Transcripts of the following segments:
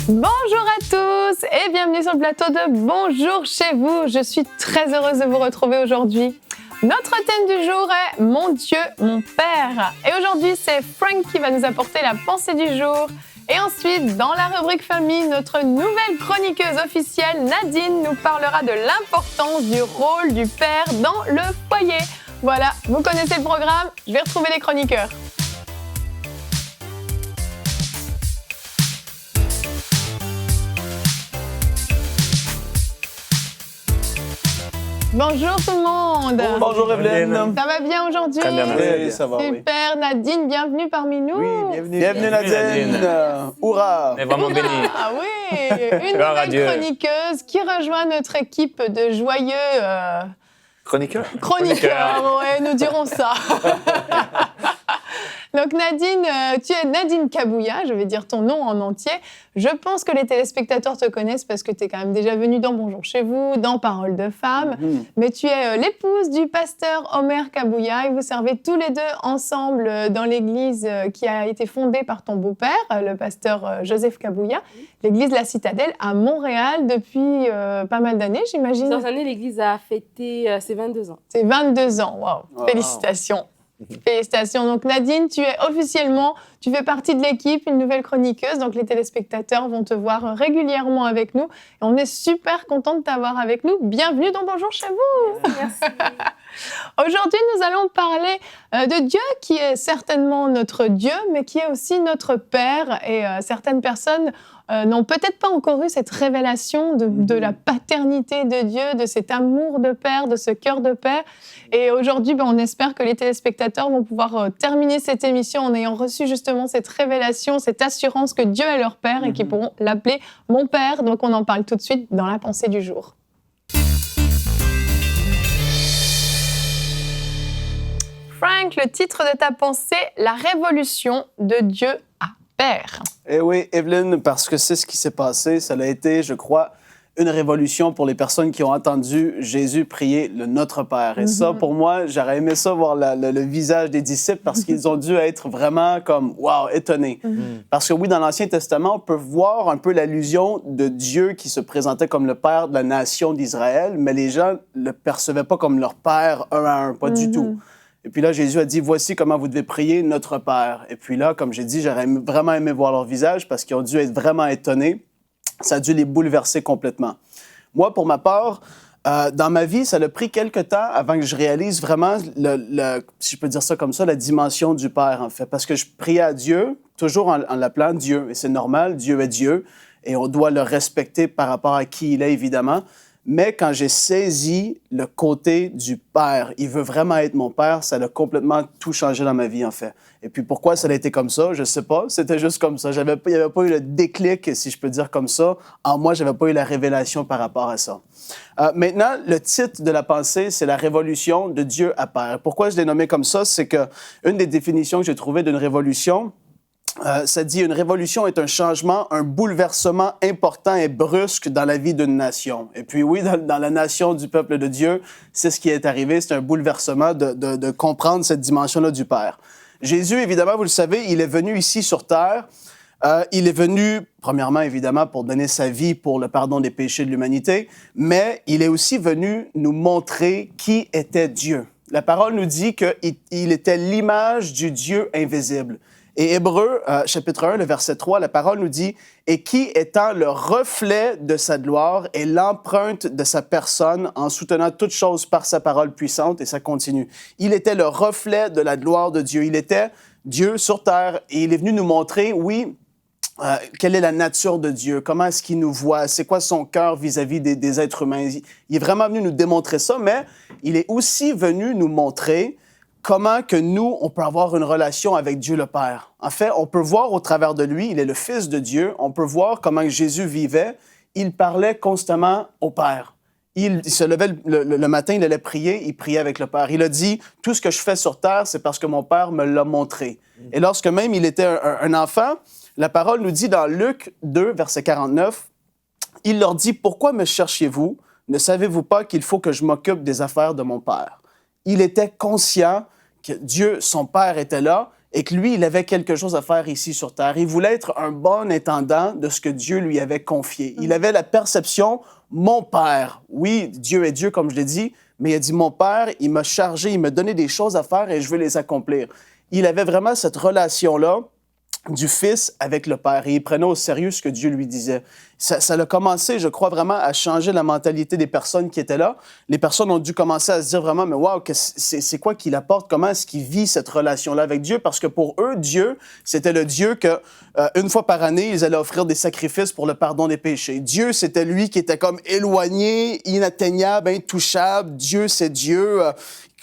Bonjour à tous et bienvenue sur le plateau de Bonjour chez vous. Je suis très heureuse de vous retrouver aujourd'hui. Notre thème du jour est Mon Dieu, mon Père. Et aujourd'hui, c'est Frank qui va nous apporter la pensée du jour. Et ensuite, dans la rubrique famille, notre nouvelle chroniqueuse officielle, Nadine, nous parlera de l'importance du rôle du père dans le foyer. Voilà, vous connaissez le programme, je vais retrouver les chroniqueurs. Bonjour tout le monde. Bonjour Evelyne. Ça va bien aujourd'hui? Très bien, merci. Oui, ça va, super, oui. Nadine, bienvenue parmi nous. Oui, bienvenue Nadine. Hurrah. On est vraiment bénis. Ah oui, une nouvelle chroniqueuse qui rejoint notre équipe de joyeux... Chroniqueurs, ouais, nous dirons ça. Donc Nadine, tu es Nadine Kabouya, je vais dire ton nom en entier. Je pense que les téléspectateurs te connaissent parce que tu es quand même déjà venue dans Bonjour chez vous, dans Paroles de femmes. Mais tu es l'épouse du pasteur Omer Kabouya et vous servez tous les deux ensemble dans l'église qui a été fondée par ton beau-père, le pasteur Joseph Kabouya, l'église La Citadelle à Montréal depuis pas mal d'années, j'imagine. Cette année, l'église a fêté ses 22 ans. C'est 22 ans, wow. Félicitations. Félicitations. Donc Nadine, tu fais partie de l'équipe, une nouvelle chroniqueuse. Donc les téléspectateurs vont te voir régulièrement avec nous. Et on est super contents de t'avoir avec nous. Bienvenue dans Bonjour chez vous. Merci. Aujourd'hui, nous allons parler de Dieu qui est certainement notre Dieu, mais qui est aussi notre Père. Et certaines personnes n'ont peut-être pas encore eu cette révélation de la paternité de Dieu, de cet amour de Père, de ce cœur de Père. Et aujourd'hui, on espère que les téléspectateurs vont pouvoir terminer cette émission en ayant reçu justement cette révélation, cette assurance que Dieu est leur Père et qu'ils pourront l'appeler mon Père. Donc on en parle tout de suite dans la pensée du jour. Frank, le titre de ta pensée, La révolution de Dieu à Père. Eh oui, Evelyne, parce que c'est ce qui s'est passé. Ça a été, je crois, une révolution pour les personnes qui ont entendu Jésus prier le Notre Père. Et ça, pour moi, j'aurais aimé ça, voir le visage des disciples, parce qu'ils ont dû être vraiment comme, wow, étonnés. Parce que oui, dans l'Ancien Testament, on peut voir un peu l'allusion de Dieu qui se présentait comme le Père de la nation d'Israël, mais les gens ne le percevaient pas comme leur Père un à un, pas du tout. Et puis là, Jésus a dit, voici comment vous devez prier notre Père. Et puis là, comme j'ai dit, j'aurais vraiment aimé voir leur visage parce qu'ils ont dû être vraiment étonnés. Ça a dû les bouleverser complètement. Moi, pour ma part, dans ma vie, ça a pris quelque temps avant que je réalise vraiment, si je peux dire ça comme ça, la dimension du Père, en fait. Parce que je priais à Dieu, toujours en l'appelant Dieu. Et c'est normal, Dieu est Dieu. Et on doit le respecter par rapport à qui il est, évidemment. Mais quand j'ai saisi le côté du Père, il veut vraiment être mon Père, ça a complètement tout changé dans ma vie, en fait. Et puis pourquoi ça a été comme ça, je ne sais pas. C'était juste comme ça. Il n'y avait pas eu le déclic, si je peux dire comme ça. En moi, je n'avais pas eu la révélation par rapport à ça. Maintenant, le titre de la pensée, c'est La révolution de Dieu à Père. Pourquoi je l'ai nommé comme ça? C'est qu'une des définitions que j'ai trouvées d'une révolution, ça dit une révolution est un changement, un bouleversement important et brusque dans la vie d'une nation. Et puis oui, dans la nation du peuple de Dieu, c'est ce qui est arrivé. C'est un bouleversement de comprendre cette dimension-là du Père. Jésus, évidemment, vous le savez, il est venu ici sur terre. Il est venu, premièrement, évidemment, pour donner sa vie pour le pardon des péchés de l'humanité, mais il est aussi venu nous montrer qui était Dieu. La parole nous dit qu'il était l'image du Dieu invisible. Et Hébreux, chapitre 1, le verset 3, la parole nous dit « Et qui, étant le reflet de sa gloire et l'empreinte de sa personne, en soutenant toutes choses par sa parole puissante, et ça continue. Il était le reflet de la gloire de Dieu. Il était Dieu sur terre et il est venu nous montrer, oui, quelle est la nature de Dieu, comment est-ce qu'il nous voit, c'est quoi son cœur vis-à-vis des êtres humains. Il est vraiment venu nous démontrer ça, mais il est aussi venu nous montrer comment que nous, on peut avoir une relation avec Dieu le Père. En fait, on peut voir au travers de lui, il est le Fils de Dieu, on peut voir comment Jésus vivait, il parlait constamment au Père. Il se levait le matin, il allait prier, il priait avec le Père. Il a dit, tout ce que je fais sur terre, c'est parce que mon Père me l'a montré. Et lorsque même il était un enfant, la parole nous dit dans Luc 2, verset 49, il leur dit, pourquoi me cherchiez-vous? Ne savez-vous pas qu'il faut que je m'occupe des affaires de mon Père? Il était conscient que Dieu, son Père, était là et que lui, il avait quelque chose à faire ici sur terre. Il voulait être un bon intendant de ce que Dieu lui avait confié. Il avait la perception, mon Père, oui, Dieu est Dieu, comme je l'ai dit, mais il a dit, mon Père, il m'a chargé, il m'a donné des choses à faire et je veux les accomplir. Il avait vraiment cette relation-là du Fils avec le Père. Et il prenait au sérieux ce que Dieu lui disait. Ça a commencé, je crois, vraiment à changer la mentalité des personnes qui étaient là. Les personnes ont dû commencer à se dire vraiment, mais wow, c'est quoi qu'il apporte? Comment est-ce qu'il vit cette relation-là avec Dieu? Parce que pour eux, Dieu, c'était le Dieu que, une fois par année, ils allaient offrir des sacrifices pour le pardon des péchés. Dieu, c'était lui qui était comme éloigné, inatteignable, intouchable. Dieu, c'est Dieu.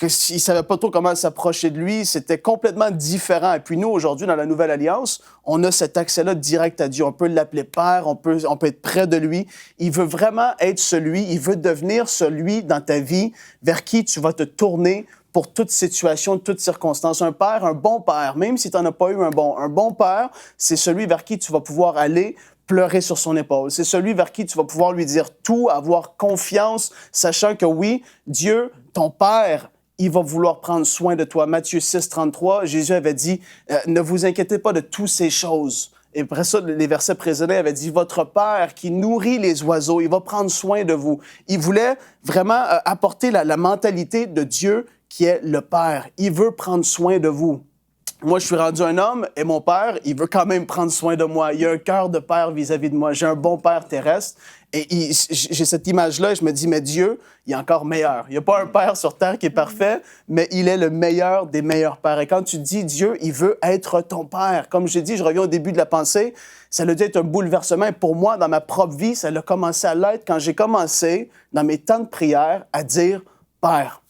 Ils ne savaient pas trop comment s'approcher de lui. C'était complètement différent. Et puis nous, aujourd'hui, dans la Nouvelle Alliance, on a cet accès-là direct à Dieu. On peut l'appeler Père, on peut être près de lui. Il veut vraiment être celui, il veut devenir celui dans ta vie vers qui tu vas te tourner pour toute situation, toute circonstance. Un père, un bon père, même si tu n'en as pas eu un bon père, c'est celui vers qui tu vas pouvoir aller pleurer sur son épaule. C'est celui vers qui tu vas pouvoir lui dire tout, avoir confiance, sachant que oui, Dieu, ton Père, il va vouloir prendre soin de toi. Matthieu 6, 33, Jésus avait dit, ne vous inquiétez pas de toutes ces choses. Et après ça, les versets précédents avaient dit, votre Père qui nourrit les oiseaux, il va prendre soin de vous. Il voulait vraiment apporter la mentalité de Dieu qui est le Père. Il veut prendre soin de vous. Moi, je suis rendu un homme et mon père, il veut quand même prendre soin de moi. Il a un cœur de père vis-à-vis de moi. J'ai un bon père terrestre et j'ai cette image-là et je me dis, mais Dieu, il est encore meilleur. Il n'y a pas un père sur terre qui est parfait, mais il est le meilleur des meilleurs pères. Et quand tu dis Dieu, il veut être ton père. Comme j'ai dit, je reviens au début de la pensée, ça a dû être un bouleversement. Et pour moi, dans ma propre vie, ça a commencé à l'être quand j'ai commencé, dans mes temps de prière, à dire « Père ».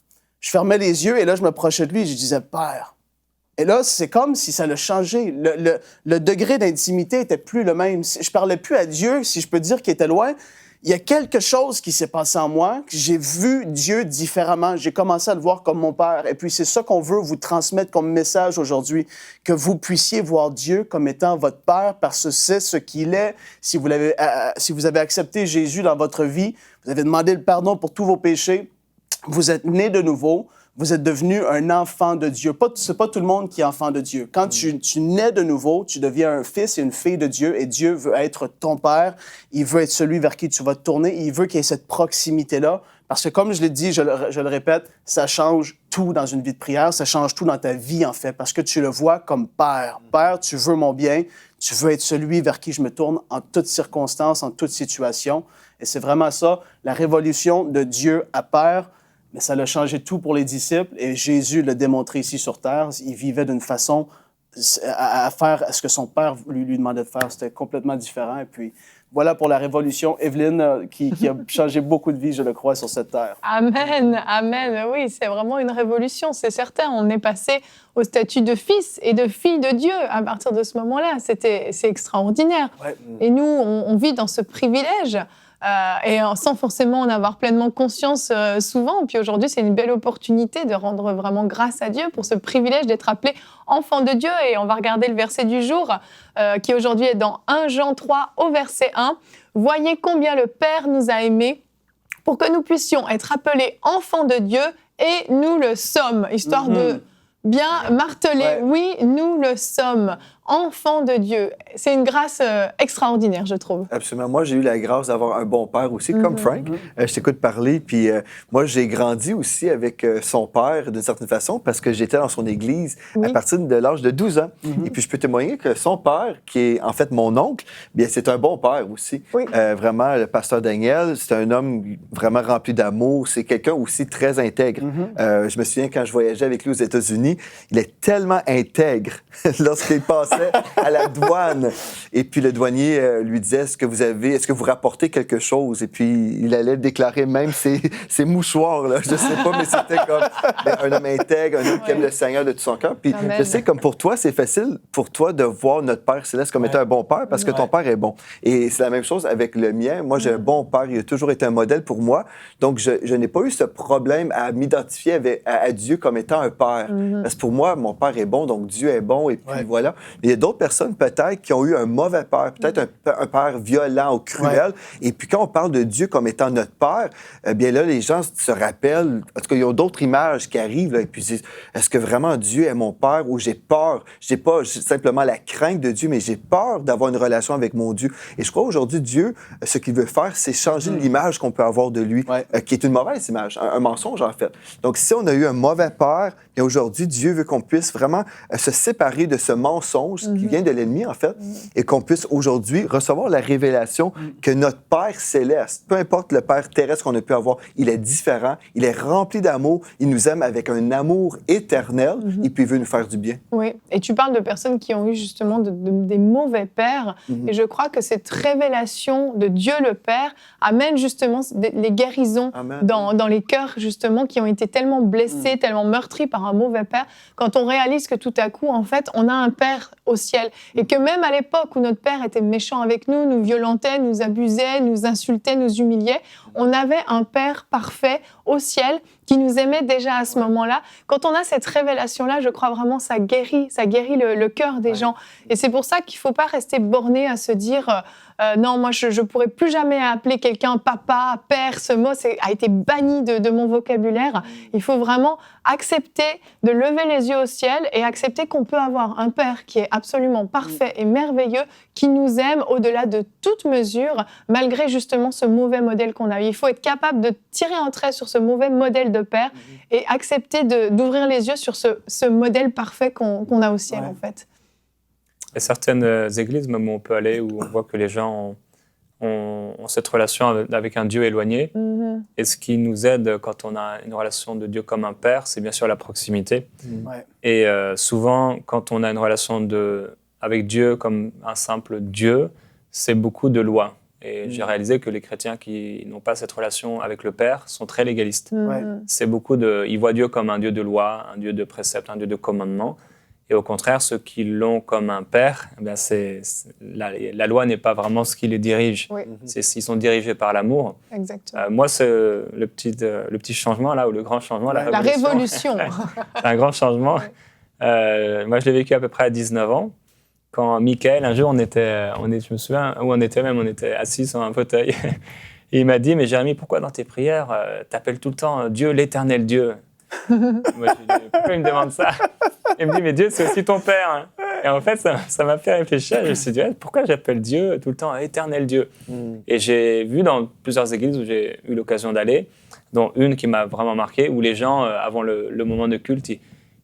Je fermais les yeux et là, je me projetais de lui et je disais « Père ». Et là, c'est comme si ça l'a changé. Le degré d'intimité était plus le même. Je parlais plus à Dieu, si je peux dire qu'il était loin. Il y a quelque chose qui s'est passé en moi, que j'ai vu Dieu différemment. J'ai commencé à le voir comme mon Père. Et puis, c'est ça qu'on veut vous transmettre comme message aujourd'hui, que vous puissiez voir Dieu comme étant votre Père, parce que c'est ce qu'il est. Si vous avez accepté Jésus dans votre vie, vous avez demandé le pardon pour tous vos péchés, vous êtes né de nouveau, vous êtes devenu un enfant de Dieu. C'est pas tout le monde qui est enfant de Dieu. Quand tu nais de nouveau, tu deviens un fils et une fille de Dieu et Dieu veut être ton Père. Il veut être celui vers qui tu vas te tourner. Il veut qu'il y ait cette proximité-là. Parce que comme je l'ai dit, je le répète, ça change tout dans une vie de prière. Ça change tout dans ta vie, en fait, parce que tu le vois comme Père. Père, tu veux mon bien. Tu veux être celui vers qui je me tourne en toutes circonstances, en toute situation. Et c'est vraiment ça, la révolution de Dieu à Père. Mais ça a changé tout pour les disciples et Jésus l'a démontré ici sur terre. Il vivait d'une façon à faire ce que son Père lui demandait de faire. C'était complètement différent. Et puis, voilà pour la révolution. Evelyne, qui a changé beaucoup de vies, je le crois, sur cette terre. Amen, amen. Oui, c'est vraiment une révolution, c'est certain. On est passé au statut de fils et de fille de Dieu à partir de ce moment-là. C'est extraordinaire. Ouais. Et nous, on vit dans ce privilège. Et sans forcément en avoir pleinement conscience souvent. Puis aujourd'hui, c'est une belle opportunité de rendre vraiment grâce à Dieu pour ce privilège d'être appelé enfant de Dieu. Et on va regarder le verset du jour qui aujourd'hui est dans 1 Jean 3 au verset 1. « Voyez combien le Père nous a aimés pour que nous puissions être appelés enfants de Dieu et nous le sommes. » Histoire de bien marteler, ouais. Oui, nous le sommes. Enfants de Dieu. C'est une grâce extraordinaire, je trouve. Absolument. Moi, j'ai eu la grâce d'avoir un bon père aussi, comme Frank. Je t'écoute parler, puis moi, j'ai grandi aussi avec son père, d'une certaine façon, parce que j'étais dans son église à partir de l'âge de 12 ans. Et puis, je peux témoigner que son père, qui est en fait mon oncle, bien, c'est un bon père aussi. Oui. Vraiment, le pasteur Daniel, c'est un homme vraiment rempli d'amour. C'est quelqu'un aussi très intègre. Je me souviens, quand je voyageais avec lui aux États-Unis, il est tellement intègre lorsqu'il passait à la douane. Et puis le douanier lui disait, est-ce que vous rapportez quelque chose? Et puis il allait déclarer même ses mouchoirs, là. Je sais pas, mais c'était comme un homme intègre, un homme qui aime le Seigneur de tout son cœur. Puis je sais, comme pour toi, c'est facile pour toi de voir notre Père Céleste comme étant un bon père parce que ton père est bon. Et c'est la même chose avec le mien. Moi, j'ai un bon père. Il a toujours été un modèle pour moi. Donc, je n'ai pas eu ce problème à m'identifier à Dieu comme étant un père. Parce que pour moi, mon père est bon, donc Dieu est bon. Et puis voilà. Mais il y a d'autres personnes, peut-être, qui ont eu un mauvais père, peut-être un père violent ou cruel. Et puis, quand on parle de Dieu comme étant notre père, eh bien là, les gens se rappellent, en tout cas, il y a d'autres images qui arrivent, là, et puis ils disent, est-ce que vraiment Dieu est mon père ou j'ai peur? J'ai pas simplement la crainte de Dieu, mais j'ai peur d'avoir une relation avec mon Dieu. Et je crois aujourd'hui, Dieu, ce qu'il veut faire, c'est changer l'image qu'on peut avoir de lui, qui est une mauvaise image, un mensonge, en fait. Donc, si on a eu un mauvais père, et aujourd'hui, Dieu veut qu'on puisse vraiment se séparer de ce mensonge qui vient de l'ennemi, en fait, et qu'on puisse aujourd'hui recevoir la révélation que notre Père céleste, peu importe le Père terrestre qu'on a pu avoir, il est différent, il est rempli d'amour, il nous aime avec un amour éternel, et puis il veut nous faire du bien. Oui, et tu parles de personnes qui ont eu justement des mauvais pères, et je crois que cette révélation de Dieu le Père amène justement les guérisons dans les cœurs, justement, qui ont été tellement blessés, tellement meurtris par un mauvais père, quand on réalise que tout à coup, en fait, on a un père au ciel, et que même à l'époque où notre père était méchant avec nous violentait, nous abusait, nous insultait, nous humiliait, on avait un père parfait au ciel qui nous aimait déjà à ce moment-là. Quand on a cette révélation-là, je crois vraiment ça guérit le cœur des gens. Et c'est pour ça qu'il ne faut pas rester borné à se dire non, moi je ne pourrais plus jamais appeler quelqu'un papa, père. Ce mot a été banni de mon vocabulaire. Il faut vraiment accepter de lever les yeux au ciel et accepter qu'on peut avoir un père qui est absolument parfait et merveilleux, qui nous aime au-delà de toute mesure, malgré justement ce mauvais modèle qu'on a eu. Il faut être capable de tirer un trait sur ce mauvais modèle de père et accepter d'ouvrir les yeux sur ce modèle parfait qu'on a au ciel, en fait. Il y a certaines églises, même où on peut aller, où on voit que les gens ont cette relation avec un Dieu éloigné. Et ce qui nous aide quand on a une relation de Dieu comme un père, c'est bien sûr la proximité. Et souvent, quand on a une relation avec Dieu comme un simple Dieu, c'est beaucoup de lois. Et j'ai réalisé que les chrétiens qui n'ont pas cette relation avec le Père sont très légalistes. C'est beaucoup ils voient Dieu comme un Dieu de loi, un Dieu de préceptes, un Dieu de commandements. Et au contraire, ceux qui l'ont comme un père, eh bien la loi n'est pas vraiment ce qui les dirige. Ils sont dirigés par l'amour. Exactement. Moi, c'est le petit changement, là, ou le grand changement, la révolution. C'est un grand changement. Moi, je l'ai vécu à peu près à 19 ans. Quand Michael, un jour, je me souviens où on était assis sur un fauteuil. Et il m'a dit, mais Jérémy, pourquoi dans tes prières, t'appelles tout le temps Dieu, l'éternel Dieu? Moi, je lui ai dit, pourquoi il me demande ça? Il me dit, mais Dieu, c'est aussi ton Père. Et en fait, ça m'a fait réfléchir. Je me suis dit, pourquoi j'appelle Dieu tout le temps éternel Dieu? Et j'ai vu dans plusieurs églises où j'ai eu l'occasion d'aller, dont une qui m'a vraiment marqué, où les gens, avant le moment de culte,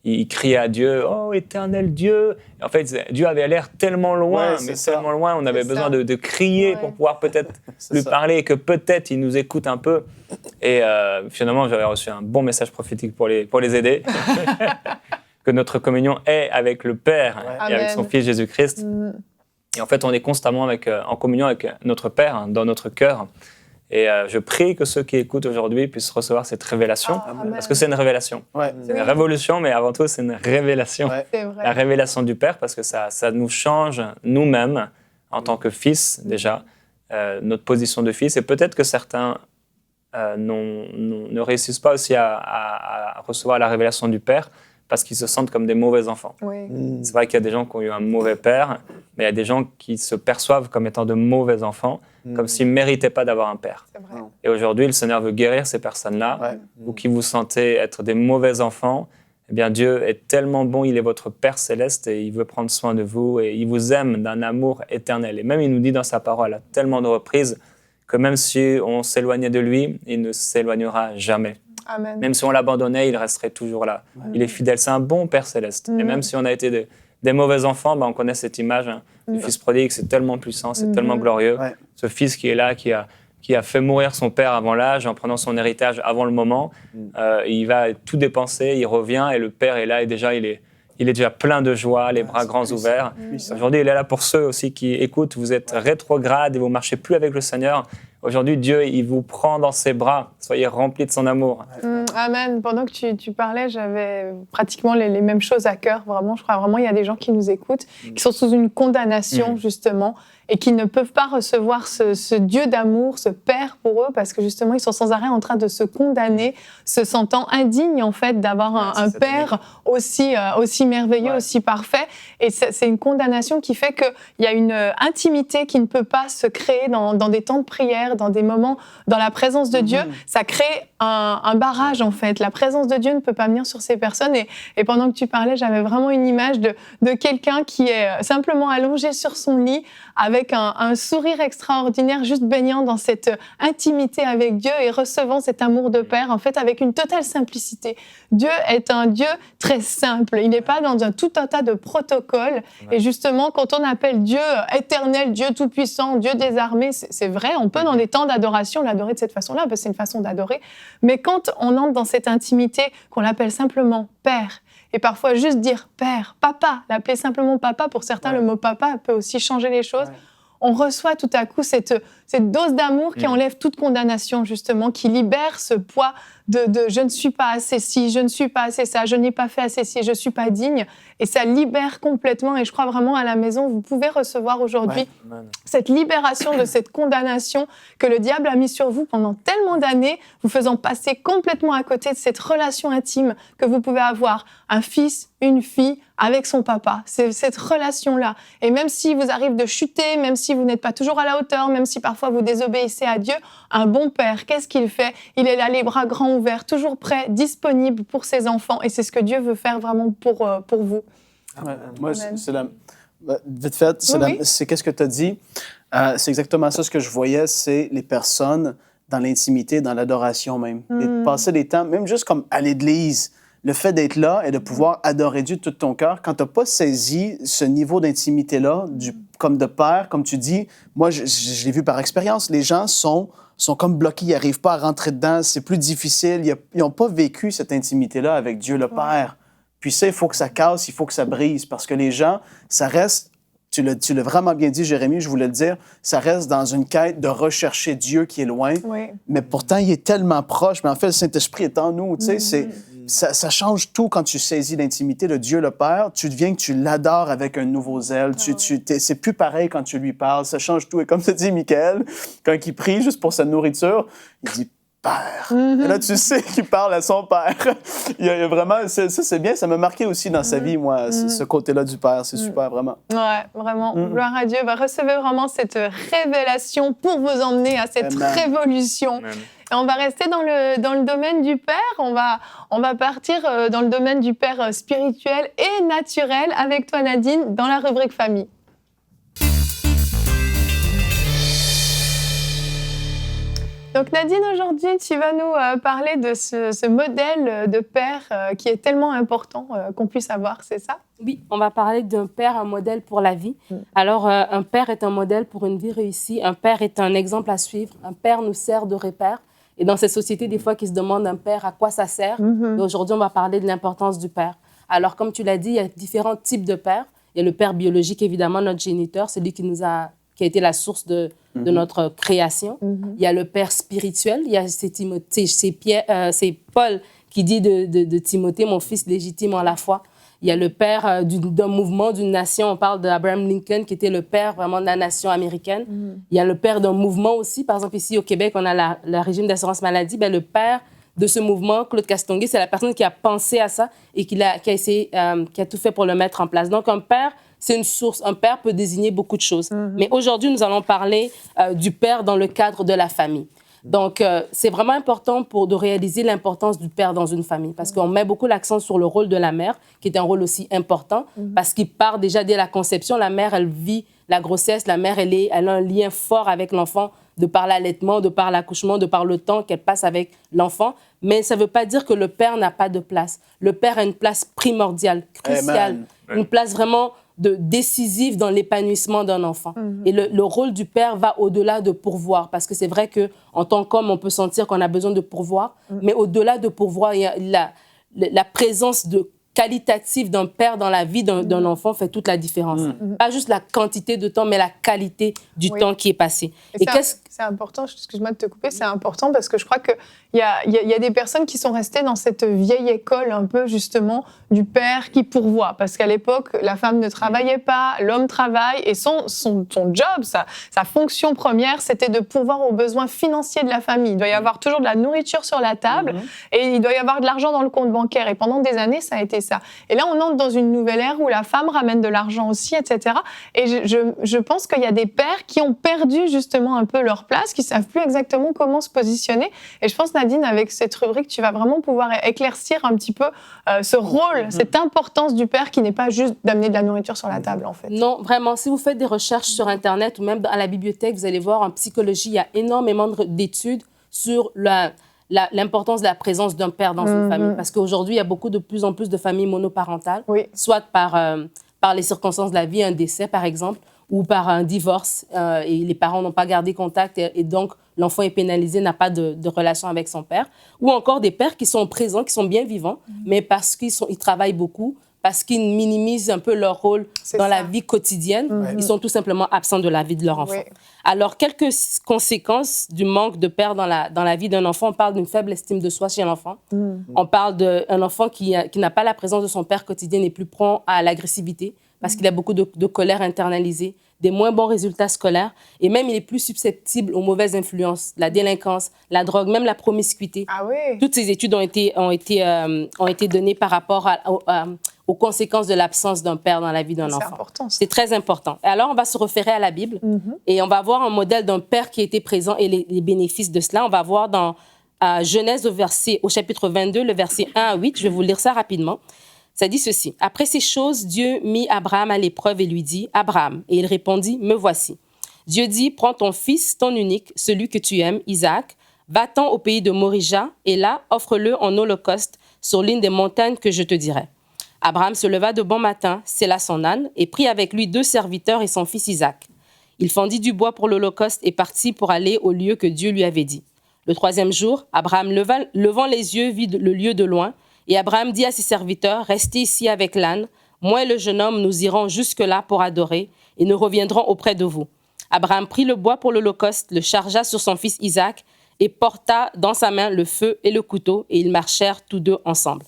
ils criaient à Dieu, oh, éternel Dieu. Et en fait, Dieu avait l'air tellement loin, tellement loin, on avait besoin de crier pour pouvoir peut-être lui parler et que peut-être il nous écoute un peu. Et finalement, j'avais reçu un bon message prophétique pour les aider. Que notre communion est avec le Père et avec son Fils Jésus-Christ. Et en fait, on est constamment en communion avec notre Père dans notre cœur. Et je prie que ceux qui écoutent aujourd'hui puissent recevoir cette révélation, parce que c'est une révélation. C'est une révolution, mais avant tout, c'est une révélation. C'est vrai. La révélation du Père, parce que ça nous change nous-mêmes, en tant que fils, déjà, notre position de fils. Et peut-être que certains ne réussissent pas aussi à recevoir la révélation du Père, parce qu'ils se sentent comme des mauvais enfants. C'est vrai qu'il y a des gens qui ont eu un mauvais père, mais il y a des gens qui se perçoivent comme étant de mauvais enfants, comme s'ils ne méritaient pas d'avoir un père. Et aujourd'hui, le Seigneur veut guérir ces personnes-là, vous qui vous sentez être des mauvais enfants. Eh bien, Dieu est tellement bon, il est votre Père céleste et il veut prendre soin de vous et il vous aime d'un amour éternel. Et même, il nous dit dans sa parole à tellement de reprises que même si on s'éloignait de lui, il ne s'éloignera jamais. Amen. Même si on l'abandonnait, il resterait toujours là. Il est fidèle. C'est un bon Père céleste. Et même si on a été des mauvais enfants, on connaît cette image du Fils prodigue. C'est tellement puissant, c'est tellement glorieux. Ce Fils qui est là, qui a fait mourir son Père avant l'âge, en prenant son héritage avant le moment. Il va tout dépenser, il revient et le Père est là et déjà il est déjà plein de joie, les bras grands ouverts. Aujourd'hui, il est là pour ceux aussi qui écoutent. Vous êtes rétrogrades et vous ne marchez plus avec le Seigneur. Aujourd'hui, Dieu, il vous prend dans ses bras. Soyez remplis de son amour. Amen. Pendant que tu parlais, j'avais pratiquement les mêmes choses à cœur. Vraiment, je crois vraiment il y a des gens qui nous écoutent, qui sont sous une condamnation, justement. et qui ne peuvent pas recevoir ce Dieu d'amour, ce Père pour eux, parce que justement, ils sont sans arrêt en train de se condamner, se sentant indignes, en fait, d'avoir un Père aussi merveilleux, aussi parfait. Et c'est une condamnation qui fait qu'il y a une intimité qui ne peut pas se créer dans des temps de prière, dans des moments dans la présence de Dieu. Ça crée un barrage, en fait. La présence de Dieu ne peut pas venir sur ces personnes. Et pendant que tu parlais, j'avais vraiment une image de quelqu'un qui est simplement allongé sur son lit avec un sourire extraordinaire, juste baignant dans cette intimité avec Dieu et recevant cet amour de Père, en fait, avec une totale simplicité. Dieu est un Dieu très simple. Il n'est pas dans tout un tas de protocoles. Et justement, quand on appelle Dieu éternel, Dieu tout-puissant, Dieu des armées, c'est vrai, on peut dans des temps d'adoration l'adorer de cette façon-là, parce que c'est une façon d'adorer. Mais quand on entre dans cette intimité, qu'on l'appelle simplement Père, et parfois juste dire Père, Papa, l'appeler simplement Papa, pour certains, le mot Papa peut aussi changer les choses. On reçoit tout à coup cette dose d'amour qui enlève toute condamnation, justement, qui libère ce poids de je ne suis pas assez ci, je ne suis pas assez ça, je n'ai pas fait assez ci, je ne suis pas digne. Et ça libère complètement. Et je crois vraiment à la maison, vous pouvez recevoir aujourd'hui cette libération de cette condamnation que le diable a mis sur vous pendant tellement d'années, vous faisant passer complètement à côté de cette relation intime que vous pouvez avoir, un fils, une fille, avec son papa. C'est cette relation-là. Et même si vous arrive de chuter, même si vous n'êtes pas toujours à la hauteur, même si parfois vous désobéissez à Dieu, un bon père, qu'est-ce qu'il fait? Il est là, les bras grands ouverts, toujours prêt, disponible pour ses enfants. Et c'est ce que Dieu veut faire vraiment pour vous. Moi, vite fait, c'est qu'est-ce que tu as dit. C'est exactement ça ce que je voyais, c'est les personnes dans l'intimité, dans l'adoration même. Et de passer des temps, même juste comme à l'église, le fait d'être là et de pouvoir adorer Dieu de tout ton cœur, quand tu n'as pas saisi ce niveau d'intimité-là, comme de père, comme tu dis, moi, je l'ai vu par expérience, les gens sont comme bloqués, ils n'arrivent pas à rentrer dedans, c'est plus difficile, ils n'ont pas vécu cette intimité-là avec Dieu le Père. Puis ça, il faut que ça casse, il faut que ça brise, parce que les gens, ça reste, tu l'as vraiment bien dit, Jérémie, je voulais le dire, ça reste dans une quête de rechercher Dieu qui est loin, mais pourtant, il est tellement proche, mais en fait, le Saint-Esprit est en nous, tu sais, ça change tout quand tu saisis l'intimité de Dieu le Père. Tu deviens que tu l'adores avec un nouveau zèle. C'est plus pareil quand tu lui parles. Ça change tout. Et comme te dit Michael, quand il prie juste pour sa nourriture, il dit « Père ». Et là, tu sais qu'il parle à son Père. Il y a vraiment... Ça, c'est bien. Ça m'a marqué aussi dans sa vie, moi, ce côté-là du Père. C'est super, vraiment. Ouais, vraiment. Gloire à Dieu. Recevez vraiment cette révélation pour vous emmener à cette révolution. Amen. On va rester dans le domaine du Père, on va partir dans le domaine du Père spirituel et naturel avec toi Nadine dans la rubrique famille. Donc Nadine, aujourd'hui tu vas nous parler de ce modèle de Père qui est tellement important qu'on puisse avoir, c'est ça? Oui, on va parler d'un père, un modèle pour la vie. Alors un père est un modèle pour une vie réussie, un père est un exemple à suivre, un père nous sert de repère. Et dans cette société, des fois, qui se demandent un père, à quoi ça sert? Et aujourd'hui, on va parler de l'importance du père. Alors, comme tu l'as dit, il y a différents types de pères. Il y a le père biologique, évidemment, notre géniteur, celui qui a été la source de notre création. Il y a le père spirituel. Il y a c'est Paul qui dit de Timothée, mon fils légitime en la foi. Il y a le père d'un mouvement, d'une nation. On parle d'Abraham Lincoln, qui était le père vraiment de la nation américaine. Il y a le père d'un mouvement aussi. Par exemple, ici au Québec, on a le régime d'assurance maladie. Le père de ce mouvement, Claude Castonguay, c'est la personne qui a pensé à ça et qui a tout fait pour le mettre en place. Donc, un père, c'est une source. Un père peut désigner beaucoup de choses. Mais aujourd'hui, nous allons parler du père dans le cadre de la famille. Donc, c'est vraiment important de réaliser l'importance du père dans une famille parce qu'on met beaucoup l'accent sur le rôle de la mère, qui est un rôle aussi important parce qu'il part déjà dès la conception. La mère, elle vit la grossesse. La mère, elle a un lien fort avec l'enfant de par l'allaitement, de par l'accouchement, de par le temps qu'elle passe avec l'enfant. Mais ça ne veut pas dire que le père n'a pas de place. Le père a une place primordiale, cruciale, une place vraiment décisive dans l'épanouissement d'un enfant. Et le rôle du père va au-delà de pourvoir, parce que c'est vrai qu'en tant qu'homme, on peut sentir qu'on a besoin de pourvoir, mais au-delà de pourvoir, il y a la présence qualitative d'un père dans la vie d'un enfant fait toute la différence. Pas juste la quantité de temps, mais la qualité du temps qui est passé. c'est important, excuse-moi de te couper, c'est important parce que je crois qu'il y a des personnes qui sont restées dans cette vieille école un peu justement du père qui pourvoit. Parce qu'à l'époque, la femme ne travaillait pas, l'homme travaille et son job, sa fonction première, c'était de pourvoir aux besoins financiers de la famille. Il doit y avoir toujours de la nourriture sur la table et il doit y avoir de l'argent dans le compte bancaire. Et pendant des années, ça a été ça. Et là, on entre dans une nouvelle ère où la femme ramène de l'argent aussi, etc. Et je pense qu'il y a des pères qui ont perdu justement un peu leur place, qui ne savent plus exactement comment se positionner. Et je pense, Nadine, avec cette rubrique, tu vas vraiment pouvoir éclaircir un petit peu ce rôle, cette importance du père qui n'est pas juste d'amener de la nourriture sur la table, en fait. Non, vraiment, si vous faites des recherches sur Internet ou même à la bibliothèque, vous allez voir en psychologie, il y a énormément d'études sur l'importance de la présence d'un père dans une famille. Parce qu'aujourd'hui, il y a de plus en plus de familles monoparentales, soit par les circonstances de la vie, un décès par exemple, ou par un divorce, et les parents n'ont pas gardé contact, et donc l'enfant est pénalisé, n'a pas de relation avec son père. Ou encore des pères qui sont présents, qui sont bien vivants, mais parce qu'ils travaillent beaucoup, parce qu'ils minimisent un peu leur rôle dans la vie quotidienne, ils sont tout simplement absents de la vie de leur enfant. Alors, quelques conséquences du manque de père dans la vie d'un enfant, on parle d'une faible estime de soi chez l'enfant. On parle d'un enfant qui n'a pas la présence de son père quotidien et plus prompt à l'agressivité, parce qu'il a beaucoup de colère internalisée, des moins bons résultats scolaires, et même il est plus susceptible aux mauvaises influences, la délinquance, la drogue, même la promiscuité. Ah oui. Toutes ces études ont été données par rapport aux conséquences de l'absence d'un père dans la vie d'un enfant. C'est important. C'est très important. Et alors, on va se référer à la Bible et on va voir un modèle d'un père qui était présent et les bénéfices de cela. On va voir dans Genèse au chapitre 22, le verset 1 à 8. Je vais vous lire ça rapidement. Ça dit ceci. « Après ces choses, Dieu mit Abraham à l'épreuve et lui dit, « Abraham. » Et il répondit, « Me voici. » Dieu dit, « Prends ton fils, ton unique, celui que tu aimes, Isaac, va-t'en au pays de Morija, et là, offre-le en holocauste sur l'une des montagnes que je te dirai. » Abraham se leva de bon matin, sella son âne, et prit avec lui 2 serviteurs et son fils Isaac. Il fendit du bois pour l'holocauste et partit pour aller au lieu que Dieu lui avait dit. Le 3e jour, Abraham levant les yeux vit le lieu de loin, et Abraham dit à ses serviteurs, « Restez ici avec l'âne, moi et le jeune homme, nous irons jusque-là pour adorer, et nous reviendrons auprès de vous. » Abraham prit le bois pour l'holocauste, le chargea sur son fils Isaac, et porta dans sa main le feu et le couteau, et ils marchèrent tous 2 ensemble.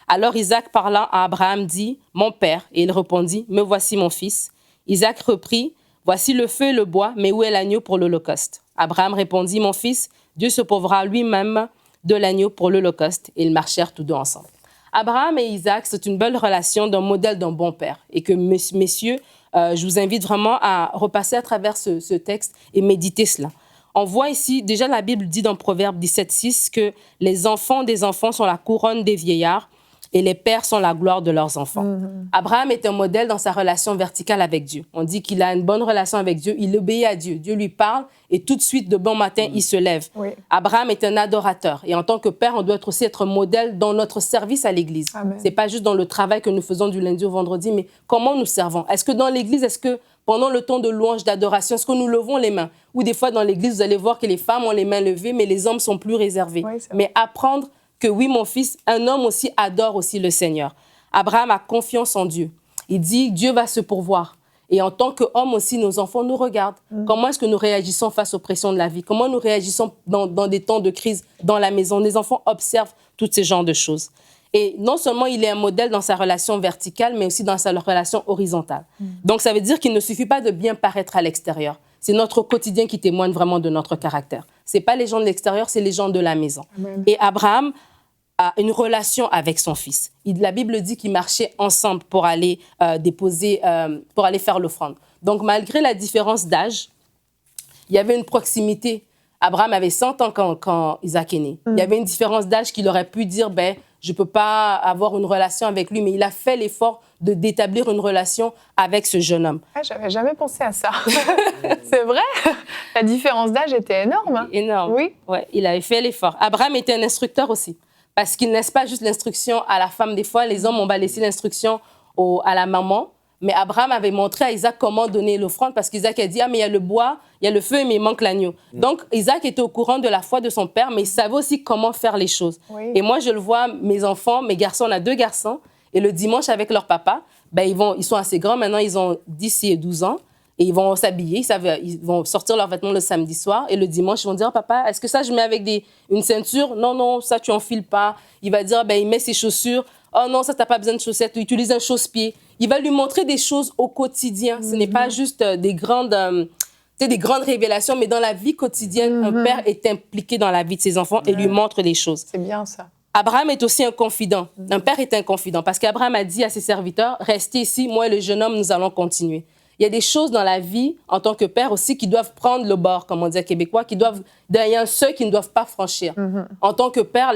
Alors Isaac parlant à Abraham dit, « Mon père. » Et il répondit, « Me voici mon fils. » Isaac reprit, « Voici le feu et le bois, mais où est l'agneau pour l'holocauste ?» Abraham répondit, « Mon fils, Dieu se pourvra lui-même de l'agneau pour l'holocauste. » Et ils marchèrent tous 2 ensemble. Abraham et Isaac, c'est une belle relation d'un modèle d'un bon père. Et que, messieurs, je vous invite vraiment à repasser à travers ce texte et méditer cela. On voit ici, déjà la Bible dit dans Proverbe 17:6 que les enfants des enfants sont la couronne des vieillards et les pères sont la gloire de leurs enfants. Abraham est un modèle dans sa relation verticale avec Dieu. On dit qu'il a une bonne relation avec Dieu, il obéit à Dieu. Dieu lui parle et tout de suite, de bon matin, il se lève. Abraham est un adorateur. Et en tant que père, on doit aussi être modèle dans notre service à l'Église. Ce n'est pas juste dans le travail que nous faisons du lundi au vendredi, mais comment nous servons. Est-ce que dans l'Église, est-ce que pendant le temps de louange, d'adoration, est-ce que nous levons les mains? Ou des fois, dans l'Église, vous allez voir que les femmes ont les mains levées, mais les hommes sont plus réservés. Mais apprendre que oui, mon fils, un homme aussi adore aussi le Seigneur. Abraham a confiance en Dieu. Il dit, Dieu va se pourvoir. Et en tant qu'homme aussi, nos enfants nous regardent. Comment est-ce que nous réagissons face aux pressions de la vie? Comment nous réagissons dans des temps de crise dans la maison? Les enfants observent tous ces genres de choses. Et non seulement il est un modèle dans sa relation verticale, mais aussi dans sa relation horizontale. Donc, ça veut dire qu'il ne suffit pas de bien paraître à l'extérieur. C'est notre quotidien qui témoigne vraiment de notre caractère. Ce n'est pas les gens de l'extérieur, c'est les gens de la maison. Et Abraham a une relation avec son fils. La Bible dit qu'ils marchaient ensemble pour aller pour aller faire l'offrande. Donc, malgré la différence d'âge, il y avait une proximité. Abraham avait 100 ans quand Isaac est né. Il y avait une différence d'âge qu'il aurait pu dire, je ne peux pas avoir une relation avec lui, mais il a fait l'effort d'établir une relation avec ce jeune homme. Ah, je n'avais jamais pensé à ça. C'est vrai? La différence d'âge était énorme. Hein? Énorme. Oui. Ouais, il avait fait l'effort. Abraham était un instructeur aussi, parce qu'il ne laisse pas juste l'instruction à la femme. Des fois, les hommes, on va laisser l'instruction à la maman, mais Abraham avait montré à Isaac comment donner l'offrande, parce qu'Isaac a dit, mais il y a le bois, il y a le feu, mais il manque l'agneau. Donc, Isaac était au courant de la foi de son père, mais il savait aussi comment faire les choses. Et moi, je le vois, mes enfants, mes garçons, on a 2 garçons, et le dimanche, avec leur papa, ils sont assez grands, maintenant, ils ont 10 et 12 ans. Et ils vont s'habiller, ils vont sortir leurs vêtements le samedi soir. Et le dimanche, ils vont dire, papa, est-ce que ça, je mets avec une ceinture? Non, non, ça, tu enfiles pas. Il va dire, il met ses chaussures. Oh non, ça, tu n'as pas besoin de chaussettes. Tu utilises un chausse-pied. Il va lui montrer des choses au quotidien. Ce n'est pas juste des grandes révélations, mais dans la vie quotidienne, un père est impliqué dans la vie de ses enfants et lui montre les choses. C'est bien ça. Abraham est aussi un confident. Un père est un confident parce qu'Abraham a dit à ses serviteurs, restez ici, moi et le jeune homme, nous allons continuer. Il y a des choses dans la vie, en tant que père aussi, qui doivent prendre le bord, comme on dit à Québécois, il y a un seuil qu'ils ne doivent pas franchir. En tant que père,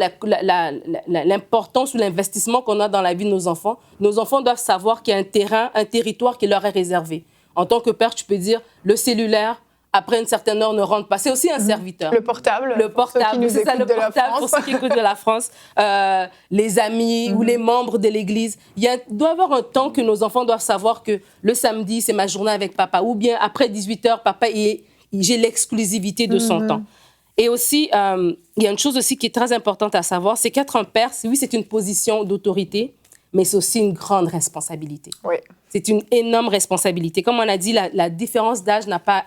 l'importance ou l'investissement qu'on a dans la vie de nos enfants doivent savoir qu'il y a un territoire qui leur est réservé. En tant que père, tu peux dire, le cellulaire, après une certaine heure, ne rentre pas. C'est aussi un serviteur. Le portable, c'est ça, le portable pour ceux qui écoutent de la France. Les amis ou les membres de l'Église. Il doit y avoir un temps que nos enfants doivent savoir que le samedi, c'est ma journée avec papa. Ou bien après 18h, papa, j'ai l'exclusivité de son temps. Et aussi, il y a une chose aussi qui est très importante à savoir, c'est qu'être un père, oui, c'est une position d'autorité, mais c'est aussi une grande responsabilité. Oui. C'est une énorme responsabilité. Comme on a dit, la différence d'âge n'a pas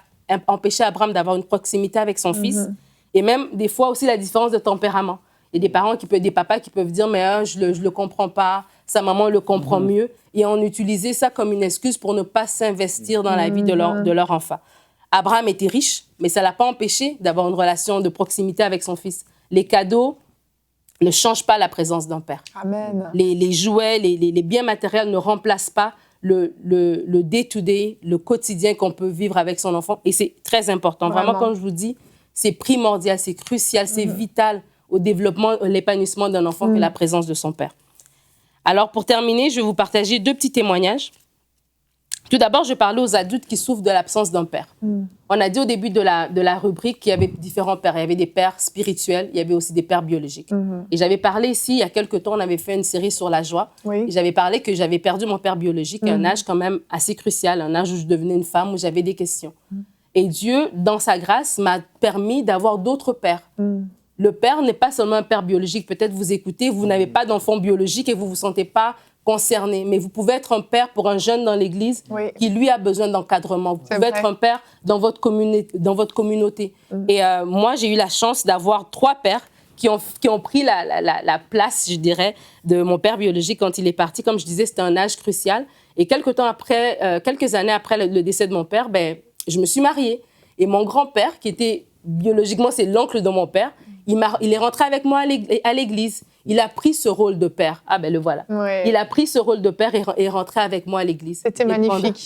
empêcher Abraham d'avoir une proximité avec son fils. Et même, des fois, aussi la différence de tempérament. Il y a des papas qui peuvent dire, mais je le comprends pas, sa maman le comprend mieux. Et on utilisait ça comme une excuse pour ne pas s'investir dans la vie de leur enfant. Abraham était riche, mais ça ne l'a pas empêché d'avoir une relation de proximité avec son fils. Les cadeaux ne changent pas la présence d'un père. Amen. Les jouets, les biens matériels ne remplacent pas le day-to-day, le quotidien qu'on peut vivre avec son enfant. Et c'est très important. Vraiment, comme je vous dis, c'est primordial, c'est crucial, c'est vital au développement, à l'épanouissement d'un enfant que la présence de son père. Alors, pour terminer, je vais vous partager 2 petits témoignages. Tout d'abord, je parlais aux adultes qui souffrent de l'absence d'un père. On a dit au début de la rubrique qu'il y avait différents pères. Il y avait des pères spirituels, il y avait aussi des pères biologiques. Et j'avais parlé ici, il y a quelques temps, on avait fait une série sur la joie. Et j'avais parlé que j'avais perdu mon père biologique à un âge quand même assez crucial, un âge où je devenais une femme, où j'avais des questions. Et Dieu, dans sa grâce, m'a permis d'avoir d'autres pères. Le père n'est pas seulement un père biologique. Peut-être vous écoutez, vous n'avez pas d'enfant biologique et vous ne vous sentez pas concerné. Mais vous pouvez être un père pour un jeune dans l'Église qui, lui, a besoin d'encadrement. Vous pouvez être un père dans votre communauté. Et moi, j'ai eu la chance d'avoir 3 pères qui ont pris la place, je dirais, de mon père biologique quand il est parti. Comme je disais, c'était un âge crucial. Et quelques années après le décès de mon père, je me suis mariée. Et mon grand-père, qui était biologiquement, c'est l'oncle de mon père, il est rentré avec moi à l'église. Il a pris ce rôle de père. Ah ben le voilà. Il a pris ce rôle de père et est rentré avec moi à l'église. C'était magnifique.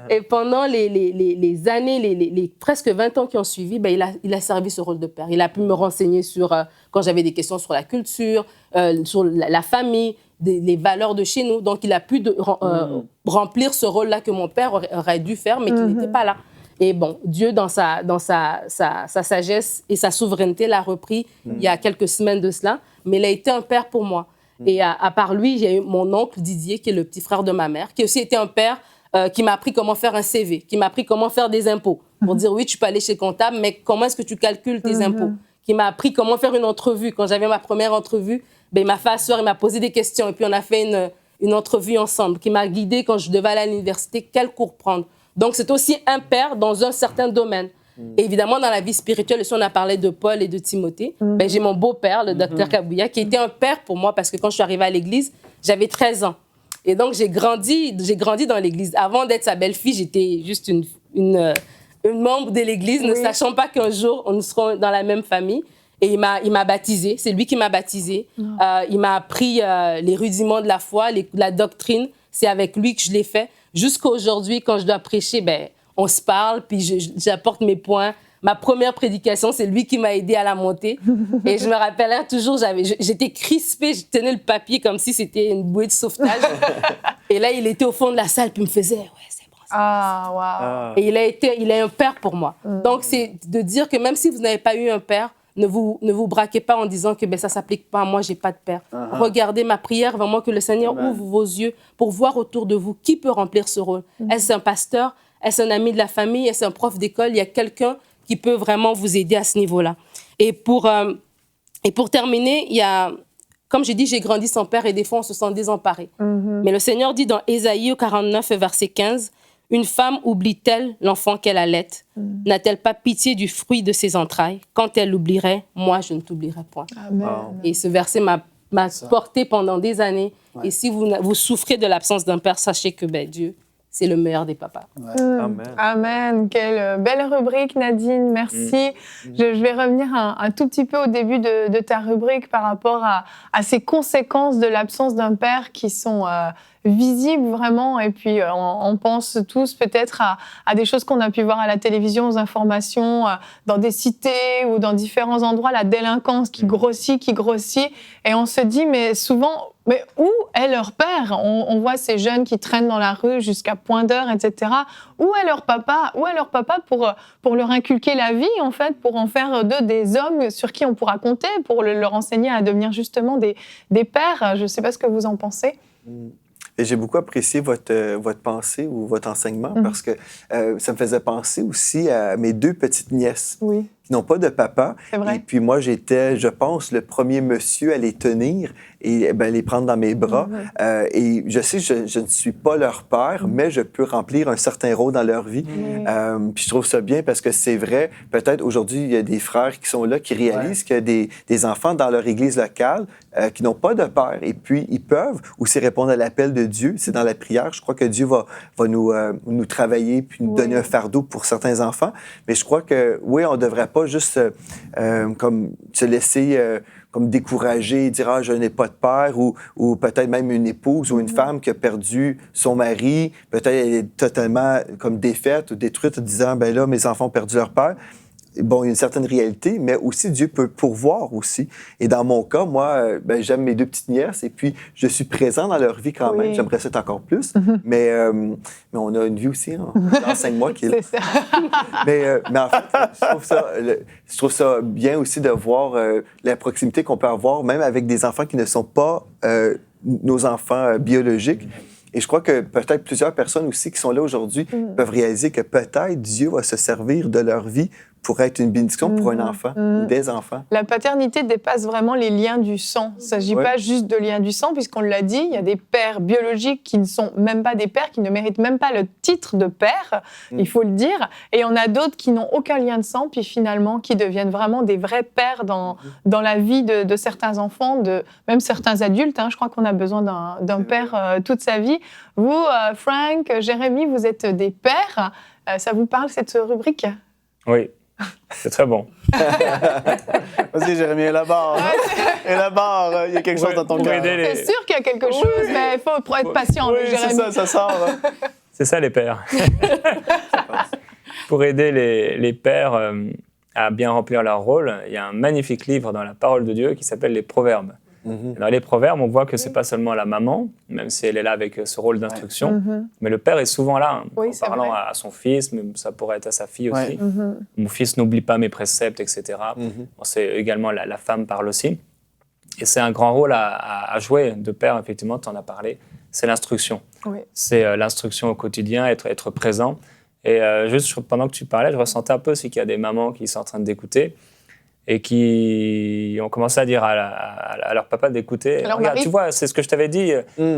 Et pendant les années, les presque 20 ans qui ont suivi, il a servi ce rôle de père. Il a pu me renseigner sur, quand j'avais des questions sur la culture, sur la famille, les valeurs de chez nous. Donc il a pu remplir ce rôle-là que mon père aurait dû faire, mais qui n'était pas là. Et bon, Dieu, dans sa sagesse et sa souveraineté, l'a repris il y a quelques semaines de cela. Mais il a été un père pour moi. Et à part lui, j'ai eu mon oncle Didier, qui est le petit frère de ma mère, qui aussi était un père qui m'a appris comment faire un CV, qui m'a appris comment faire des impôts. Pour dire, oui, tu peux aller chez le comptable, mais comment est-ce que tu calcules tes impôts? Qui m'a appris comment faire une entrevue. Quand j'avais ma première entrevue, il m'a fait asseoir, il m'a posé des questions. Et puis, on a fait une entrevue ensemble, qui m'a guidée quand je devais aller à l'université, quel cours prendre. Donc, c'est aussi un père dans un certain domaine. Et évidemment, dans la vie spirituelle, si on a parlé de Paul et de Timothée, j'ai mon beau-père, le docteur Kabouya, qui était un père pour moi parce que quand je suis arrivée à l'église, j'avais 13 ans. Et donc, j'ai grandi dans l'église. Avant d'être sa belle-fille, j'étais juste une membre de l'église, ne sachant pas qu'un jour, nous serons dans la même famille. Et il m'a baptisée. C'est lui qui m'a baptisée. Il m'a appris les rudiments de la foi, la doctrine. C'est avec lui que je l'ai fait. Jusqu'à aujourd'hui, quand je dois prêcher, on se parle, puis j'apporte mes points. Ma première prédication, c'est lui qui m'a aidée à la monter. Et je me rappelle toujours, j'étais crispée, je tenais le papier comme si c'était une bouée de sauvetage. Et là, il était au fond de la salle, puis il me faisait « Ouais, c'est bon. » Ah, wow. Et il est un père pour moi. Donc, c'est de dire que même si vous n'avez pas eu un père, ne vous braquez pas en disant que ça ne s'applique pas à moi, je n'ai pas de père. Regardez ma prière, vraiment que le Seigneur ouvre vos yeux pour voir autour de vous qui peut remplir ce rôle. Est-ce un pasteur? Est-ce un ami de la famille? Est-ce un prof d'école? Il y a quelqu'un qui peut vraiment vous aider à ce niveau-là. Et pour terminer, comme j'ai dit, j'ai grandi sans père et des fois on se sent désemparé. Mais le Seigneur dit dans Ésaïe 49, verset 15, Une femme oublie-t-elle l'enfant qu'elle allait? N'a-t-elle pas pitié du fruit de ses entrailles? Quand elle l'oublierait, moi, je ne t'oublierai point. Amen. Et ce verset m'a porté pendant des années. Ouais. Et si vous souffrez de l'absence d'un père, sachez que Dieu, c'est le meilleur des papas. Ouais. Amen. Amen. Quelle belle rubrique, Nadine. Merci. Je vais revenir un tout petit peu au début de ta rubrique par rapport à ces conséquences de l'absence d'un père qui sont visibles vraiment. Et puis, on pense tous peut-être à des choses qu'on a pu voir à la télévision, aux informations, dans des cités ou dans différents endroits, la délinquance qui grossit. Et on se dit, mais souvent... Mais où est leur père? On voit ces jeunes qui traînent dans la rue jusqu'à point d'heure, etc. Où est leur papa? Où est leur papa pour leur inculquer la vie, en fait, pour en faire d'eux des hommes sur qui on pourra compter, pour leur enseigner à devenir justement des pères? Je ne sais pas ce que vous en pensez. Et j'ai beaucoup apprécié votre pensée ou votre enseignement parce que ça me faisait penser aussi à mes 2 petites nièces. Oui. Qui n'ont pas de papa. C'est vrai. Et puis moi, j'étais, je pense, le premier monsieur à les tenir et les prendre dans mes bras. Et je sais, je ne suis pas leur père, mais je peux remplir un certain rôle dans leur vie. Puis je trouve ça bien parce que c'est vrai, peut-être aujourd'hui, il y a des frères qui sont là, qui réalisent qu'il y a des enfants dans leur église locale qui n'ont pas de père. Et puis, ils peuvent aussi répondre à l'appel de Dieu. C'est dans la prière. Je crois que Dieu va nous travailler puis nous donner un fardeau pour certains enfants. Mais je crois que, oui, on ne devrait pas juste comme se laisser comme décourager et dire « Ah, je n'ai pas de père » ou peut-être même une épouse ou une femme qui a perdu son mari, peut-être elle est totalement comme défaite ou détruite en disant « Ben là, mes enfants ont perdu leur père ». Bon, il y a une certaine réalité, mais aussi Dieu peut pourvoir aussi. Et dans mon cas, moi, j'aime mes 2 petites nièces et puis je suis présent dans leur vie quand même. J'aimerais ça être encore plus, mais on a une vie aussi, hein, enseigne-moi qui est là. C'est ça. mais en fait, je trouve ça bien aussi de voir la proximité qu'on peut avoir, même avec des enfants qui ne sont pas nos enfants biologiques. Et je crois que peut-être plusieurs personnes aussi qui sont là aujourd'hui peuvent réaliser que peut-être Dieu va se servir de leur vie pour être une bénédiction pour un enfant ou des enfants. La paternité dépasse vraiment les liens du sang. Il ne s'agit pas juste de liens du sang, puisqu'on l'a dit, il y a des pères biologiques qui ne sont même pas des pères, qui ne méritent même pas le titre de père, il faut le dire. Et on a d'autres qui n'ont aucun lien de sang, puis finalement qui deviennent vraiment des vrais pères dans la vie de certains enfants, même certains adultes. Je crois qu'on a besoin d'un père toute sa vie. Vous, Frank, Jérémy, vous êtes des pères. Ça vous parle, cette rubrique? Oui. C'est très bon. Vas-y, Jérémy, élabore. Élabore, il y a quelque chose dans ton cœur. C'est sûr qu'il y a quelque chose, mais il faut être patient, Jérémy. C'est ça, ça sort. C'est ça, les pères. Pour aider les pères à bien remplir leur rôle, il y a un magnifique livre dans la parole de Dieu qui s'appelle les Proverbes. Dans les Proverbes, on voit que ce n'est pas seulement la maman, même si elle est là avec ce rôle d'instruction, mais le père est souvent là, en parlant à son fils, mais ça pourrait être à sa fille aussi. Mon fils n'oublie pas mes préceptes, etc. Bon, c'est également la femme parle aussi. Et c'est un grand rôle à jouer de père, effectivement, tu en as parlé, c'est l'instruction. C'est l'instruction au quotidien, être présent. Et juste pendant que tu parlais, je ressentais un peu aussi qu'il y a des mamans qui sont en train d'écouter et qui ont commencé à dire à leur papa d'écouter. Regarde, tu vois, c'est ce que je t'avais dit,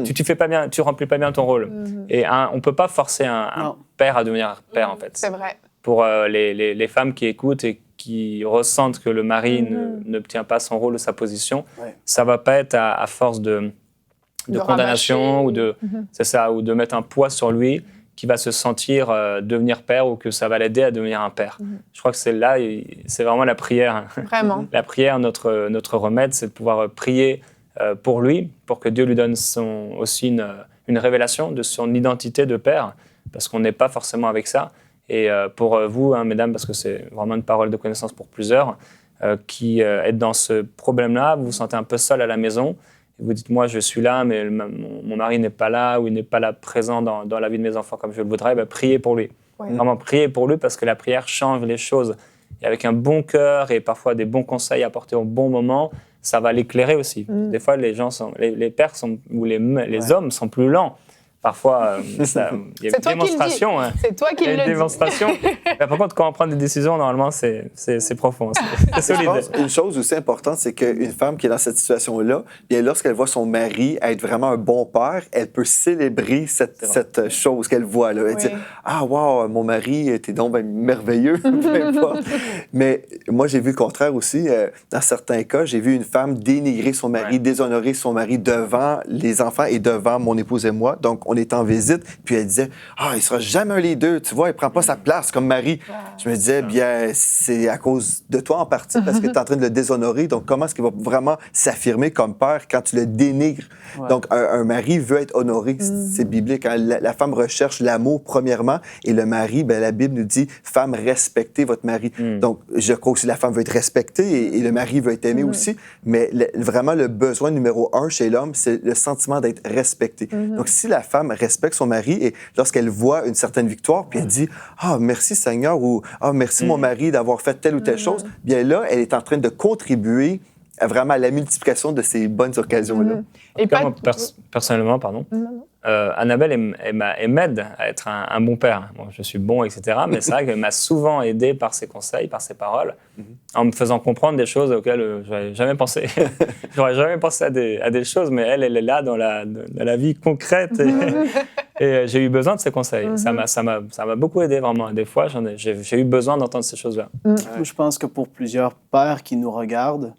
tu fais pas bien, tu remplis pas bien ton rôle. Et on peut pas forcer un père à devenir père, en fait. C'est vrai. Pour les femmes qui écoutent et qui ressentent que le mari ne tient pas son rôle ou sa position, ça va pas être à force de condamnation ou c'est ça, ou de mettre un poids sur lui qui va se sentir devenir père ou que ça va l'aider à devenir un père. Je crois que c'est vraiment la prière. Vraiment. La prière, notre remède, c'est de pouvoir prier pour lui, pour que Dieu lui donne aussi une révélation de son identité de père, parce qu'on n'est pas forcément avec ça. Et pour vous, mesdames, parce que c'est vraiment une parole de connaissance pour plusieurs, qui êtes dans ce problème-là, vous vous sentez un peu seul à la maison, vous dites, moi, je suis là, mais mon mari n'est pas là ou il n'est pas là présent dans la vie de mes enfants comme je le voudrais, priez pour lui. Vraiment, priez pour lui parce que la prière change les choses. Et avec un bon cœur et parfois des bons conseils apportés au bon moment, ça va l'éclairer aussi. Des fois, les pères ou les hommes sont plus lents parfois, il y a une démonstration. C'est toi qui le dis. Il y a une démonstration. Mais par contre, quand on prend des décisions, normalement, c'est profond, c'est solide. Je pense une chose aussi importante, c'est qu'une femme qui est dans cette situation-là, bien lorsqu'elle voit son mari être vraiment un bon père, elle peut célébrer cette chose qu'elle voit là. Elle dit « Ah, wow, mon mari, t'es donc merveilleux. » Peu importe. Mais moi, j'ai vu le contraire aussi. Dans certains cas, j'ai vu une femme dénigrer son mari, déshonorer son mari devant les enfants et devant mon épouse et moi. Donc, on est en visite, puis elle disait « Ah, il sera jamais un leader, tu vois, il prend pas sa place comme mari. » Je me disais, bien, c'est à cause de toi en partie, parce que tu es en train de le déshonorer. Donc, comment est-ce qu'il va vraiment s'affirmer comme père quand tu le dénigres? Donc, un mari veut être honoré. C'est biblique. Hein? La femme recherche l'amour, premièrement, et le mari, bien, la Bible nous dit, femme, respectez votre mari. Donc, je crois aussi que la femme veut être respectée et le mari veut être aimé aussi. Mais vraiment, le besoin numéro 1 chez l'homme, c'est le sentiment d'être respecté. Donc, si la femme respecte son mari et lorsqu'elle voit une certaine victoire, puis elle dit, ah, merci Seigneur, ou ah, merci mon mari d'avoir fait telle ou telle chose, bien là, elle est en train de contribuer vraiment à la multiplication de ces bonnes occasions-là. Et moi, personnellement, Annabelle m'aide à être un bon père. Bon, je suis bon, etc. Mais c'est vrai qu'elle m'a souvent aidé par ses conseils, par ses paroles, en me faisant comprendre des choses auxquelles je n'aurais jamais pensé. J'aurais jamais pensé à des choses, mais elle est là dans la vie concrète. Et j'ai eu besoin de ses conseils. Ça m'a beaucoup aidé, vraiment. Des fois, j'ai eu besoin d'entendre ces choses-là. Je pense que pour plusieurs pères qui nous regardent,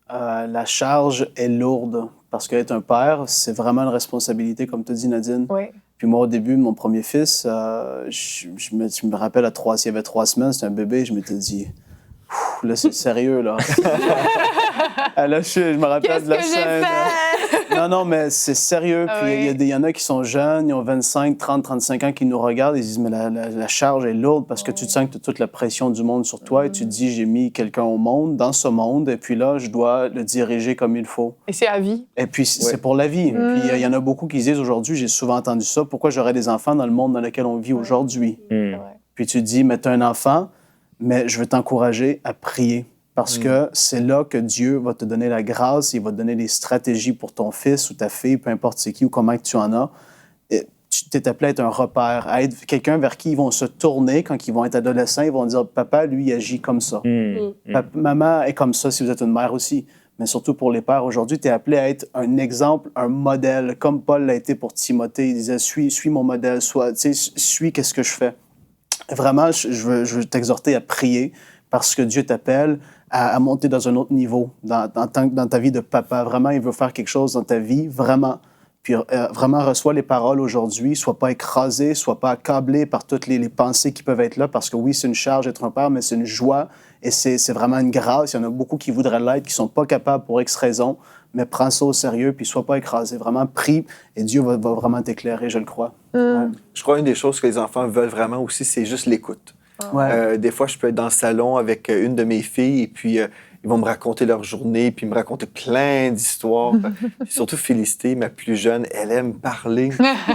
la charge est lourde parce qu'être un père, c'est vraiment une responsabilité, comme tu dis, Nadine. Oui. Puis moi, au début de mon premier fils, je me rappelle, il y avait 3 semaines, c'était un bébé, je m'étais dit, là, c'est sérieux, là. Là, je me rappelle de la scène. Non, mais c'est sérieux. Puis il y en a qui sont jeunes, ils ont 25, 30, 35 ans qui nous regardent et ils disent, mais la charge est lourde parce que tu te sens que tu as toute la pression du monde sur toi et tu te dis, j'ai mis quelqu'un au monde, dans ce monde, et puis là, je dois le diriger comme il faut. Et c'est à vie. Et puis, c'est pour la vie. Puis il y en a beaucoup qui disent aujourd'hui, j'ai souvent entendu ça, pourquoi j'aurais des enfants dans le monde dans lequel on vit aujourd'hui? Puis tu te dis, mais tu as un enfant, mais je veux t'encourager à prier. Parce que c'est là que Dieu va te donner la grâce, il va te donner les stratégies pour ton fils ou ta fille, peu importe c'est qui ou comment que tu en as. Et tu t'es appelé à être un repère, à être quelqu'un vers qui ils vont se tourner quand ils vont être adolescents. Ils vont dire, papa, lui, il agit comme ça. Maman est comme ça si vous êtes une mère aussi. Mais surtout pour les pères, aujourd'hui, tu es appelé à être un exemple, un modèle, comme Paul l'a été pour Timothée. Il disait, suis mon modèle, suis qu'est-ce que je fais. Vraiment, je veux t'exhorter à prier parce que Dieu t'appelle à monter dans un autre niveau dans ta vie de papa. Vraiment, il veut faire quelque chose dans ta vie, vraiment. Puis vraiment, reçois les paroles aujourd'hui. Sois pas écrasé, sois pas accablé par toutes les pensées qui peuvent être là, parce que oui, c'est une charge d'être un père, mais c'est une joie et c'est vraiment une grâce. Il y en a beaucoup qui voudraient l'être, qui sont pas capables pour X raison, mais prends ça au sérieux, puis sois pas écrasé. Vraiment, prie et Dieu va vraiment t'éclairer, je le crois. Je crois qu'une des choses que les enfants veulent vraiment aussi, c'est juste l'écoute. Des fois, je peux être dans le salon avec une de mes filles et puis ils vont me raconter leur journée puis me raconter plein d'histoires. Surtout Félicité, ma plus jeune, elle aime parler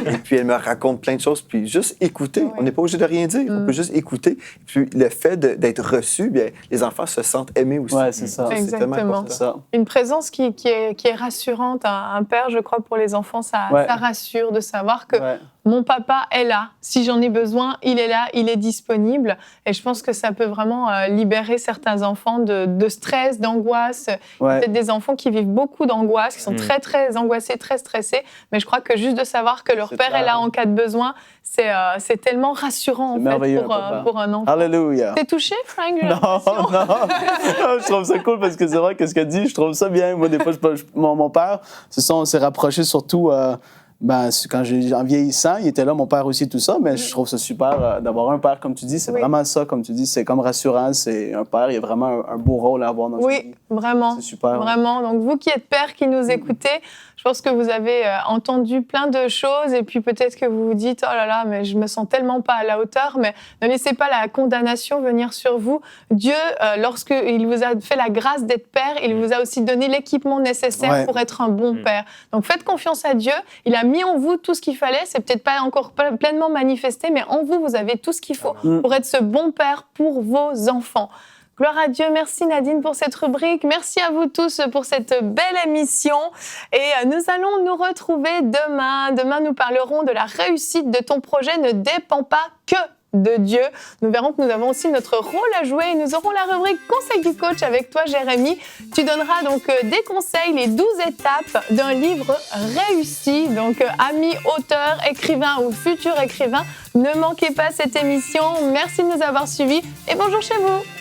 et puis elle me raconte plein de choses. Puis juste écouter, on n'est pas obligé de rien dire, on peut juste écouter. Puis le fait d'être reçu, bien, les enfants se sentent aimés aussi. Oui, c'est ça. Exactement. C'est tellement important. Ça. Une présence qui est rassurante. Un père, je crois, pour les enfants, ça rassure de savoir que mon papa est là. Si j'en ai besoin, il est là, il est disponible. Et je pense que ça peut vraiment libérer certains enfants de stress, d'angoisse. Peut-être des enfants qui vivent beaucoup d'angoisse, qui sont très, très angoissés, très stressés. Mais je crois que juste de savoir que leur père est là en cas de besoin, c'est tellement rassurant en fait, pour un enfant. Alléluia. T'es touché, Frank? Non. Je trouve ça cool parce que c'est vrai que ce qu'elle dit, je trouve ça bien. Moi, des fois, mon père, on s'est rapproché surtout... quand en vieillissant, il était là, mon père aussi, tout ça, mais je trouve ça super d'avoir un père, comme tu dis, c'est vraiment ça, comme tu dis, c'est comme rassurant, c'est un père, il y a vraiment un beau rôle à avoir dans sa vie. Oui, vraiment. C'est super. Vraiment. Donc, vous qui êtes père, qui nous écoutez, je pense que vous avez entendu plein de choses et puis peut-être que vous vous dites, oh là là, mais je me sens tellement pas à la hauteur, mais ne laissez pas la condamnation venir sur vous. Dieu, lorsqu'il vous a fait la grâce d'être père, il vous a aussi donné l'équipement nécessaire pour être un bon père. Donc, faites confiance à Dieu. Il a mis en vous tout ce qu'il fallait. C'est peut-être pas encore pleinement manifesté, mais en vous, vous avez tout ce qu'il faut pour être ce bon père pour vos enfants. Gloire à Dieu. Merci Nadine pour cette rubrique. Merci à vous tous pour cette belle émission. Et nous allons nous retrouver demain. Demain, nous parlerons de la réussite de ton projet ne dépend pas que de Dieu. Nous verrons que nous avons aussi notre rôle à jouer et nous aurons la rubrique Conseil du coach avec toi, Jérémy. Tu donneras donc des conseils, les 12 étapes d'un livre réussi. Donc, amis, auteurs, écrivains ou futurs écrivains, ne manquez pas cette émission. Merci de nous avoir suivis et bonjour chez vous.